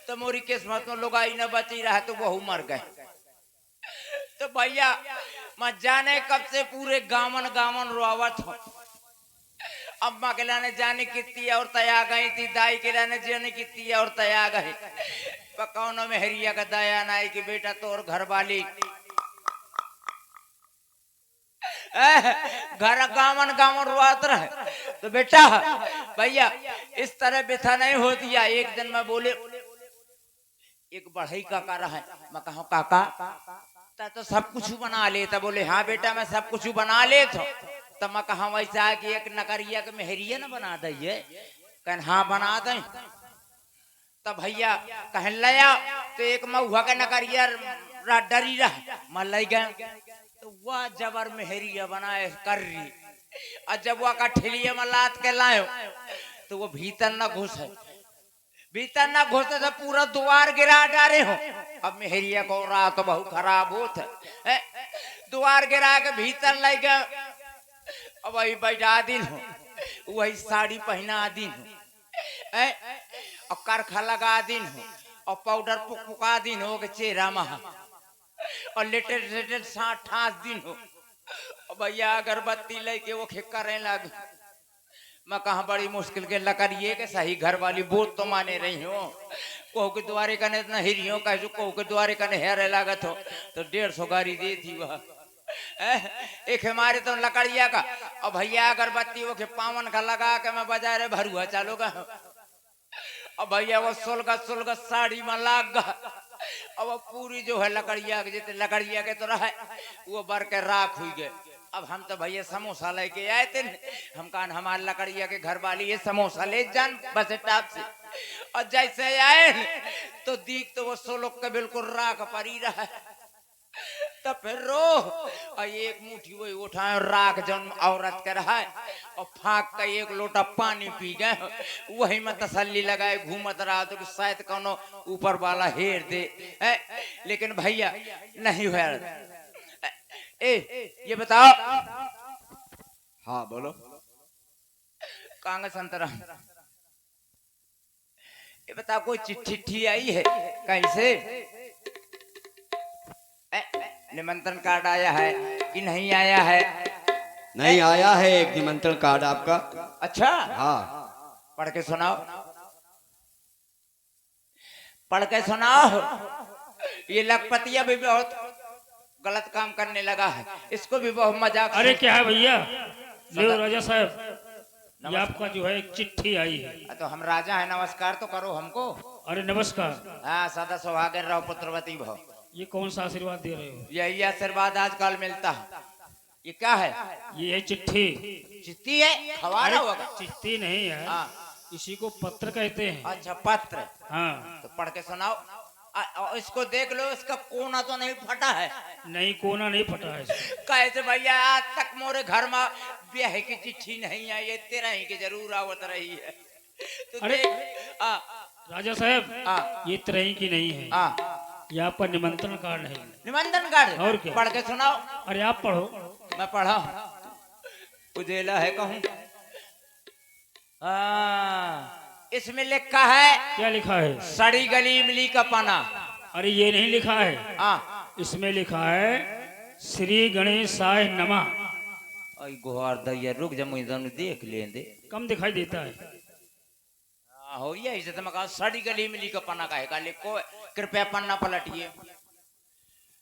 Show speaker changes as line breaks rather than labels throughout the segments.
तो मोरी किस्मत में लुगाई न बची रहा तो बहू मर गए। तो भैया मैं जाने कब से पूरे गामन गामन रोआवत हूँ। अम्मा के लाने जाने कितनी और तया गई थी, दाई के लाने जाने कितनी और तया गई। पकौनों में हरिया का दया ना कि बेटा तोर घर वाली घर गामन गामन रुआत रहे। तो बेटा भैया इस तरह बेथा नहीं होती है। एक दिन मैं बोले एक बढ़ई काका रहा, मैं कहा काका तो सब कुछ बना लेता। बोले हाँ बेटा मैं सब कुछ बना लेता। तब मैं कहा वैसा कि एक नकरिया के मेहरिया न बना दिए। कहन हाँ बना दें। तब भैया कहन लया तो एक मऊहा का नकरिया डरी रहा, मैं ले गया तो वह जबर मेहरिया बनाए कर रही। और जब वह का ठेलिया में लाद के लायो तो वो भीतर न घुसे, भीतर न घुसे तो पूरा द्वार गिरा डाले हो। अब मेहरिया को रात तो बहुत खराब होता है, द्वार गिरा के भीतर ले गए। अब वही बैठा दिन हो, वही साड़ी पहना दिन हो और करखा लगा दिन हो और पाउडर पुका दिन हो के चेहरा महा और लेटेड लेटेड साठ ठास दिन हो। भैया अगरबत्ती लेके वो करे लग। मैं कहा बड़ी मुश्किल के लकड़िए के सही घर वाली बोत तो माने रही हो। कोह के द्वारे कने इतना हिरी हो कह कोह के द्वारे कने हेरे लागत हो तो 150 गाड़ी दे थी वह। एक हमारे तो लकड़िया का और भैया अगरबत्ती वो के पावन का लगा के मैं बाजारे भरुआ चालूगा। और भैया वो सुलगा साड़ी में लाग गा। अब पूरी जो है लकड़िया के जितने लकड़िया के तो रहा वो बर के राख हुई गए। अब हम तो भैया समोसा लेके आए थे। हम कहा हमारे लकड़िया के घर वाली ये समोसा ले जान बस टाप से। और जैसे आए तो दीख तो वो सोलक के बिल्कुल राख पड़ी रहा है। तो फिर रो और एक मुट्ठी वही उठाए राख जन औरत के रहा है और फाक का एक लोटा पानी पी गए। वही में तसल्ली लगाए घूमत रहा तो शायद कोनो ऊपर वाला हेर दे। लेकिन भैया नहीं हुआ। ये बताओ।
हाँ बोलो।
कांग्रेस संतरा ये बताओ कोई चिट्ठी आई है कैसे? निमंत्रण कार्ड आया है कि नहीं आया है?
नहीं आया है एक निमंत्रण कार्ड आपका।
अच्छा
हाँ
पढ़ के सुनाओ, पढ़ के सुनाओ। ये लखपतिया भी बहुत गलत काम करने लगा है, इसको भी बहुत मजाक।
अरे क्या है भैया? ले राजा साहब ये आपका जो है एक चिट्ठी आई है।
तो हम राजा है, नमस्कार तो करो हमको।
अरे नमस्कार।
हाँ सदा सौभाग्य रहो पुत्रवती भव।
ये कौन सा आशीर्वाद दे रहे हो?
यही आशीर्वाद आजकल मिलता है। ये क्या है?
ये है चिट्ठी।
चिट्ठी है? खवारा होगा?
चिट्ठी नहीं है।
हाँ।
इसी को पत्र कहते हैं।
अच्छा पत्र।
हाँ
तो पढ़ के सुनाओ। इसको देख लो, इसका कोना तो नहीं फटा है?
नहीं कोना नहीं फटा है।
कैसे भैया आज तक मोरे घर में ब्याह की चिट्ठी नहीं आई है, तेरा ही की जरूर आवत रही है। तो
अरे राजा साहब ये तरह की नहीं है, यहाँ पर निमंत्रण कार्ड है।
निमंत्रण कार्ड?
और क्या?
पढ़ के सुनाओ।
अरे आप पढ़ो।
मैं पढ़ा उजेला है कहूँ। इसमें लिखा है।
क्या लिखा है?
सड़ी गली इमली का पना।
अरे ये नहीं लिखा है, इसमें लिखा है श्री गणेशाय नमः।
गुहार दैया रुक जा मुझे देख लेंदे।
कम दिखाई देता है।
हो इसे तो मैं कहा सड़ी गली इमली का पन्ना कहेगा। लिखो कृपया पन्ना पलटिए।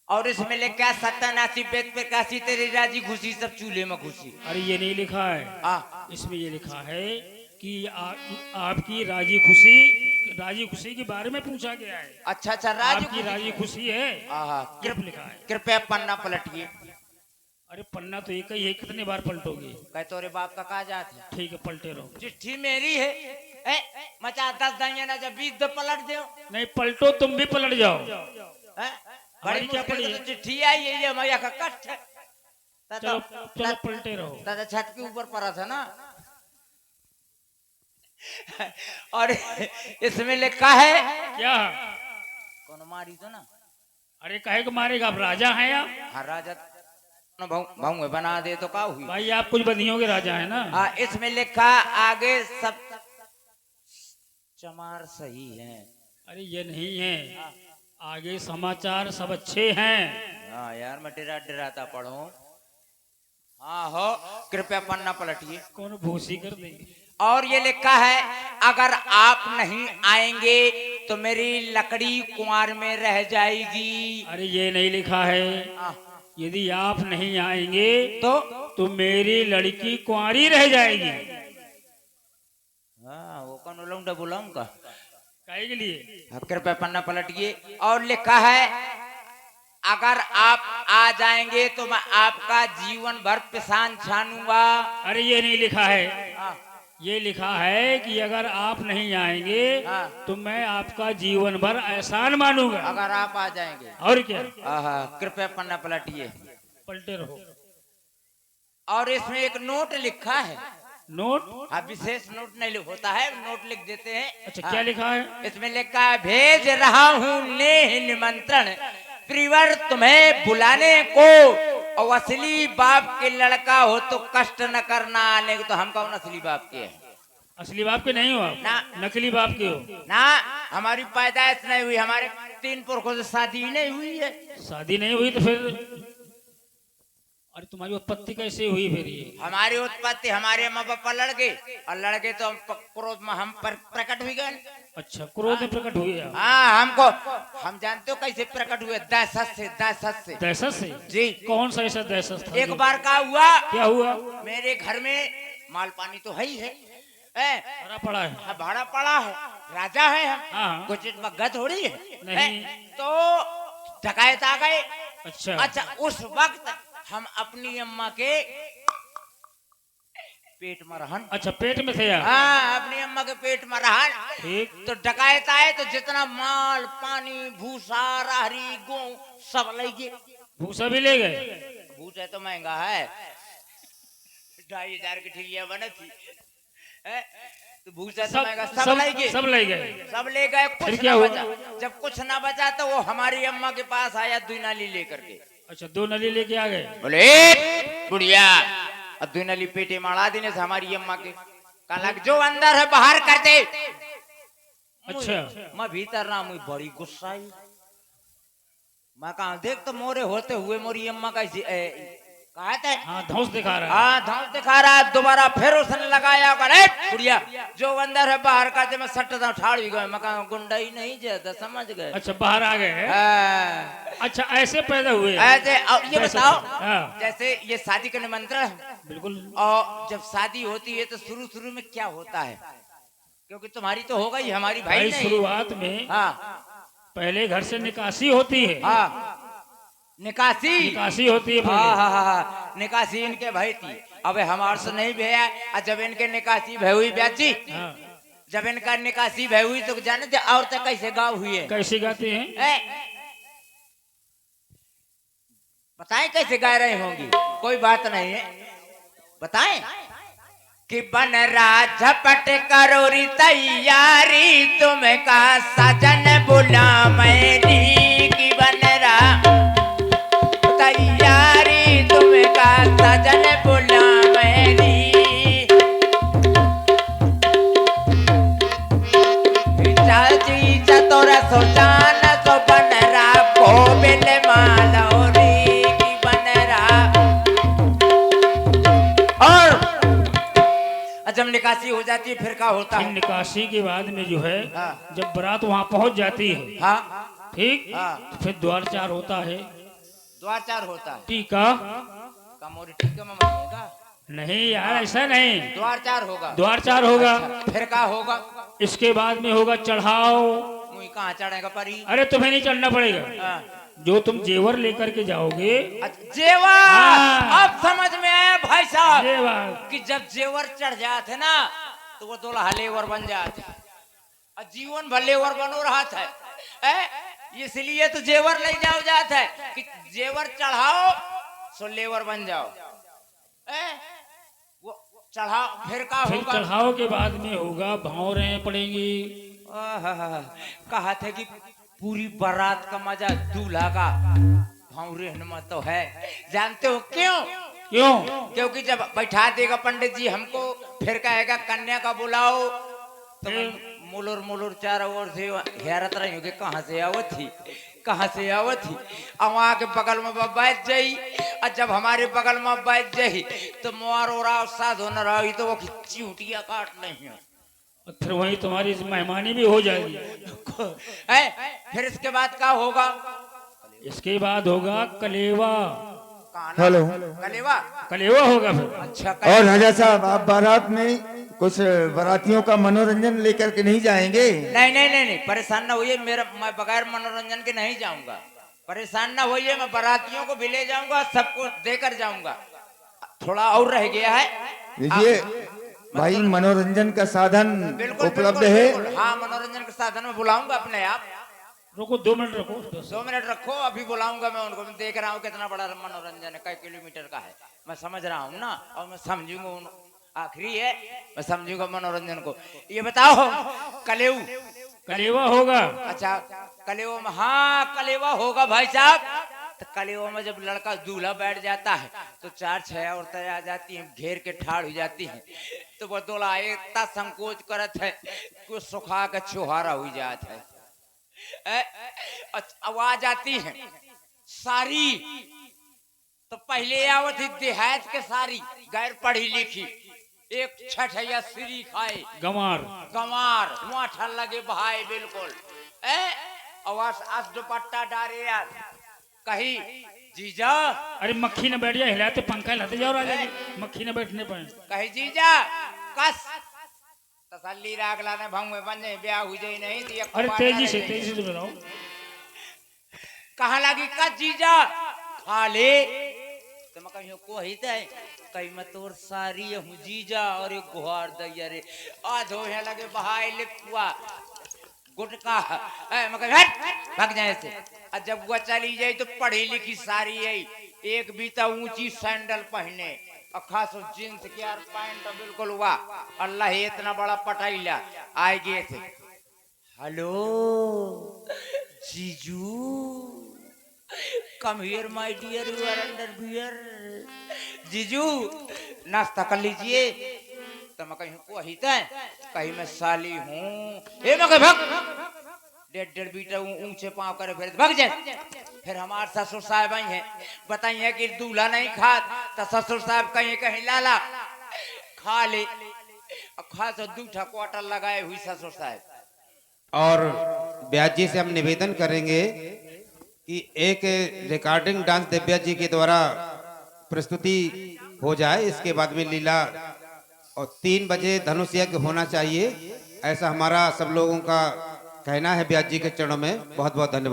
और इसमें लिखा सत्यानाशी वेद प्रकाशी तेरी राजी खुशी सब चूल्हे में खुशी।
अरे ये नहीं लिखा है, इसमें ये लिखा है कि आपकी राजी खुशी के बारे में पूछा गया है।
अच्छा
आपकी राजी खुशी है। लिखा है
कृपया पन्ना पलटिए।
अरे पन्ना तो एक ही है, कितने बार पलटोगे?
कह तोरे बाप का कहा जात है।
ठीक है पलटे रहो।
चिट्ठी मेरी है। मचा 10 दाइया ना जब 20 दो पलट दो। नहीं
पलटो तुम भी पलट जाओ।
बड़ी क्या पड़ी तो चिट्ठी आई है ये मैया का कष्ट है।
चलो चलो पलटे रहो।
दादा छत के ऊपर पड़ा था ना। और इसमें लिखा है
क्या?
कौन मारी तो ना?
अरे काहे को मारेगा? आप राजा हैं या?
हाँ राजा भाऊ बना दे तो क्या हुई?
भाई आप कुछ बंदियों के राजा है ना।
हाँ इसमें लिखा आगे सब चमार सही है।
अरे ये नहीं है, आगे समाचार सब अच्छे हैं।
हाँ यार मैं डराता पढ़ू। हाँ हो, कृपया पन्ना पलटिए।
कौन भूसी कर देंगे।
और ये लिखा है, अगर आप नहीं आएंगे तो मेरी लकड़ी कुंवार में रह जाएगी।
अरे ये नहीं लिखा है,
हाँ,
यदि आप नहीं आएंगे
तो
तो मेरी लड़की कुंवारी रह जाएगी।
हाँ वो कौन उलंडा बुलाऊं का।
काहे के लिए।
हाँ, कृपया पन्ना पलटिए। और लिखा है, अगर आप आ जाएंगे तो मैं आपका जीवन भर पिसान छानूंगा।
अरे ये नहीं लिखा है,
हाँ,
ये लिखा है कि अगर आप नहीं आएंगे
हाँ।
तो मैं आपका जीवन भर एहसान मानूंगा।
अगर आप आ जाएंगे।
और क्या।
कृपया पन्ना पलटिए।
पलटे रहो।
और इसमें एक नोट लिखा है।
नोट।
हाँ, विशेष नोट नहीं होता है, नोट लिख देते हैं।
अच्छा
हाँ,
क्या लिखा है।
इसमें लिखा है, भेज रहा हूँ नेह निमंत्रण प्रिवर तुम्हें बुलाने को, और असली बाप के लड़का हो तो कष्ट न करना आने को। तो हम कौन असली बाप के हैं?
असली बाप के नहीं हो आप,
ना।
नकली बाप के हो।
ना, हमारी पैदाइश नहीं हुई, हमारे 3 पुरखों से शादी नहीं हुई है।
शादी नहीं हुई तो फिर, अरे तुम्हारी उत्पत्ति कैसे हुई फिर ये।
हमारी उत्पत्ति, हमारे माँ बापा लड़के, और लड़के तो क्रोध में हम पर प्रकट हुई गए।
अच्छा, क्रोध में प्रकट हुए आप।
हाँ, हम जानते हो कैसे प्रकट हुए? दहशत से।
दहशत से।
जी।
कौन सा ऐसा दहशत था।
एक बार का हुआ,
क्या हुआ।
मेरे घर में माल पानी तो है ही है,
भरा पड़ा है।
हाँ, भाड़ा पड़ा है, राजा है हम।
हाँ।
कुछ मग्गा थोड़ी है।
नहीं।
तो डकैत आ गए।
अच्छा।
उस वक्त हम अपनी अम्मा के पेट में रहन।
अच्छा, पेट में थे आप।
हाँ, अपनी अम्मा के पेट में रहन।
ठीक।
तो डकैत आए तो जितना माल पानी भूसा राहरी गेहूं सब ले गए।
भूसा भी ले गए।
भूसा तो महंगा है, 2500 की ठिलिया बनी थी। तो भूसा तो महंगा, सब ले गए।
सब ले गए।
सब ले गए,
फिर
कुछ
क्या
ना
हुआ?
बचा। जब कुछ ना बचा तो वो हमारी अम्मा के पास आया 2 नाली लेकर के।
अच्छा, 2 नली लेके आ गए।
बोले, बुढ़िया, अब 2 नाली पेटे मारा देने से हमारी अम्मा के। कहा जो अंदर है बाहर कर दे।
अच्छा।
मैं भीतर रहा, मुझे बड़ी गुस्सा आई। मैं कहा, देख तो मोरे होते हुए मोरी अम्मा का कहा था।
हाँ, धौंस दिखा रहा है।
हाँ, धौंस दिखा रहा। दोबारा फिर उसने लगाया, अरे बुढ़िया, जो अंदर है बाहर कर दे। मैं सट ठाड़ भी गए। मैं कहा, गुंडा ही नहीं जाता, समझ गए।
अच्छा, बाहर आ गए।
हाँ।
अच्छा, ऐसे पैदा हुए।
ऐसे, अब ये बताओ,
हाँ।
जैसे ये शादी का निमंत्रण है,
बिल्कुल।
और जब शादी होती है तो शुरू में क्या होता है? क्योंकि तुम्हारी तो हो गई, हमारी भाई
भाई
नहीं।
शुरुआत में
हाँ,
पहले घर से निकासी होती है।
हाँ, निकासी
होती है पहले।
हाँ, निकासी इनके भाई थी। अब हमारे से नहीं भैया। और जब इनके निकासी भय हुई ब्याची,
हाँ।
जब इनका निकासी भय हुई तो जाने थे और तक कैसे गाँव हुई है?
कैसे गाते हैं।
बताएं कैसे गा रहे होंगी? कोई बात नहीं है, बताएं कि बन रहा झपट करोरी तैयारी, तुम्हें का सजन बुला मैनी। की बन रहा तैयारी, तुम्हें का सजन बुला मैनी। चाची चतुर सुजान तो बन रहा गोबिल मालौरी। की बन रहा। और जब निकासी हो जाती है फिर क्या होता है?
निकासी के बाद में जो है,
हाँ।
जब बारात वहाँ पहुँच जाती है,
हाँ,
ठीक,
हाँ।
तो फिर द्वारचार होता है।
द्वारचार होता है।
टीका।
कमोरी टीका में मनिएगा?
नहीं यार, ऐसा नहीं।
द्वारचार होगा।
द्वारचार होगा।
अच्छा, फिर क्या होगा?
इसके बाद में होगा चढ़ाओ।
मुझे कहाँ चढ़ेगा परी?
अरे तुम्हें नहीं चढ़ना पड़ेगा।
हाँ।
जो तुम जेवर लेकर के जाओगे।
अच्छा, जेवर।
हाँ।
अब समझ में आया भाई साहब,
जेवर।
कि जब जेवर चढ़ जाते ना तो वो दूल्हा लेवर बन जाते, और जीवन भर लेवर बनो रहा था। इसलिए तो जेवर ले जाओ जाता है कि जेवर चढ़ाओ सो लेवर बन जाओ। वो चढ़ाओ फिर का
फिर
होगा?
चढ़ाओ के बाद में होगा भौरें पड़ेंगी।
कहा था कि पूरी बारात का मजा दूल्हा का भौरे में तो है। जानते हो क्यों?
क्यों?
क्योंकि जब बैठा देगा पंडित जी हमको, फिर कहेगा कन्या का बुलाओ, तो मुलुर मुलुर चारों ओर से हैरत रही कि कहाँ से आवत थी, कहाँ से आवत थी। और वहाँ के बगल में बैठ जाई, और जब हमारे बगल में बैठ जाई तो मोर और साधु न रही तो वो चिंटिया काट नहीं है।
और फिर वहीं तुम्हारी मेहमानी भी हो जाएगी।
फिर इसके बाद क्या होगा?
इसके बाद होगा कलेवा।
हेलो।
कलेवा,
कलेवा होगा फिर।
अच्छा
और राजा साहब, आप बारात में कुछ बारातियों का मनोरंजन लेकर के नहीं जाएंगे?
नहीं नहीं नहीं नहीं, परेशान ना होइए, मेरा मैं बगैर मनोरंजन के नहीं जाऊंगा। परेशान ना होइए, मैं बारातियों को भी ले जाऊंगा, सबको देकर जाऊंगा। थोड़ा और रह गया है।
देखिए भाई, मनोरंजन का साधन
बिल्कुल
उपलब्ध
बिल्कुल,
है।
बिल्कुल। हाँ, मनोरंजन के साधन में बुलाऊंगा अपने आप।
रुको 2 मिनट रखो।
2 मिनट रखो, अभी बुलाऊंगा मैं उनको। मैं देख रहा हूँ कितना बड़ा मनोरंजन है, कई किलोमीटर का है, मैं समझ रहा हूँ ना। और मैं समझूंगा, आखिरी है, मैं समझूंगा मनोरंजन को। ये बताओ, कलेऊ
कलेवा होगा।
अच्छा, कलेवा में, हाँ कलेवा होगा भाई साहब। तो कलेवा में जब लड़का दूल्हा बैठ जाता है तो 4-6 औरतें आ जाती हैं, घेर के ठाड़ हो जाती हैं। तो वो दूल्हा इतना संकोच करत है कि सुखा के छुहारा हो जाता है। आवाज आती है सारी, तो पहले आवत थी देहात के सारी, गैर पढ़ी लिखी, एक छठ या श्री खाए
गंवार।
गंवार माठा लगे भाई, बिल्कुल आवाज आज दुपट्टा डारे यार, कही जीजा,
अरे मक्खी ने बैठ जाए, हिलाते पंखा हिलाते जाओ राजा जी, मक्खी ने बैठने पाए।
कही जीजा कस तसल्ली राग लाने भंग में बन जाए, ब्याह हो जाए नहीं दिया।
अरे तेजी से बताओ।
कहाँ लगी का जीजा खा ले, तो मैं कहीं को ही थे, कहीं मैं तोर सारी हूँ जीजा, और एक गुहार दैया रे आधो है लगे बहाई लिपुआ गुटका, मैं कहीं हट भाग जाए से। और जब वो चली जाए तो पढ़ी लिखी सारी है, एक बीता ऊंची सैंडल पहने, और खास जींस के यार पैंट बिल्कुल हुआ। अल्लाह ही इतना बड़ा पटाइला आए गए थे। हेलो जीजू, come here my dear, you are under beer. जीजू नाश्ता कर लीजिए। तो मैं कहीं को ही था, कहीं मैं साली हूँ, मैं कहीं भाग 1.5 मीटर ऊंचे पाँव करे फिर भाग जाए। फिर हमारे ससुर साहब आई हैं, बताइए कि दूल्हा नहीं खात, तो ससुर साहब कहीं कहीं लाला खा ले, खास 2 क्वार्टर लगाए हुई ससुर साहब।
और ब्याज जी से हम निवेदन करेंगे कि एक रिकॉर्डिंग डांस दिव्या जी के द्वारा प्रस्तुति हो जाए, इसके बाद में लीला, और 3 बजे धनुष यज्ञ होना चाहिए, ऐसा हमारा सब लोगों का कहना है। ब्याज जी के चरणों में बहुत बहुत धन्यवाद।